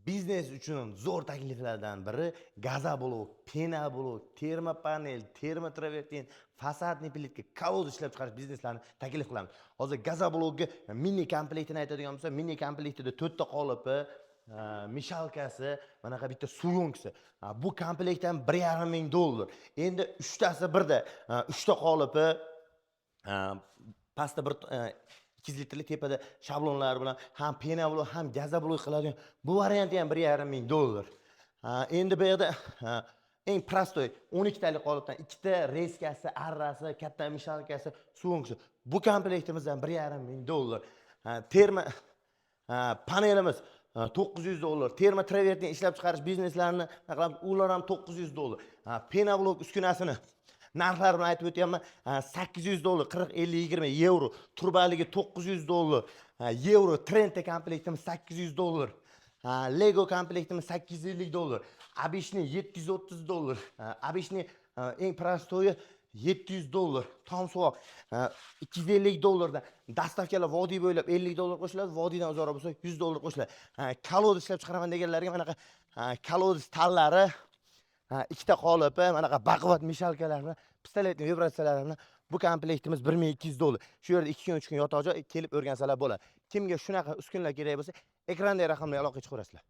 biznes uchun zo'r takliflardan biri gazoblok, penoblok, termopanel, termotravertin, fasadniy plitka, kolod ishlab chiqarish bizneslarini taklif qilamiz. Hozir gazoblokga mini komplektini aytadigan bo'lsa, mini komplektida 4 ta qolipi, mishalkasi, mana bu bitta suyunkisi. Bu komplektdan $1,5 ming. Endi 3 tasi birda, 3 ta qolipi, pastda bir 200 litrli tepada shablonlar bilan ham penoblok ham gazoblok qiladigan bu varianti ham $1,5 ming. Endi bu yerda eng prostoy 12 talik qolipdan 2 ta reskasi, arrasi, katta mishalkasi, suyunkisi. Bu komplektimiz ham $1,5 ming. Terma panelimiz $900. Termo travertin ishlab chiqarish bizneslarini qilamiz, ular ham $900. Penoblok uskunasini narxlarini aytib o'tayapman. $800, 40, 50, 20 euro. Turbaligi $900. Euro Trente komplektimiz $800. Lego komplektimiz $850. Abishni $730. Abishni eng prostoyi $700. Tomsuvoq $250 dan dastavkalar vodiy bo'ylab $50 qo'shiladi, vodiydan uzoqroq bo'lsa $100 qo'shiladi. Kolod ishlab chiqaraman deganlarga manaqa kolod tallari, ikkita qolipi, manaqa baquvvat mishalkalar bilan, pistoletning vibratsiyalari bilan bu komplektimiz $1,200. Shu yerda 2 kun 3 kun yotoq joy kelib o'rgansalar bo'ladi. Kimga shunaqa uskunalar kerak bo'lsa, ekrandagi raqamlarga aloqa chiqarasizlar.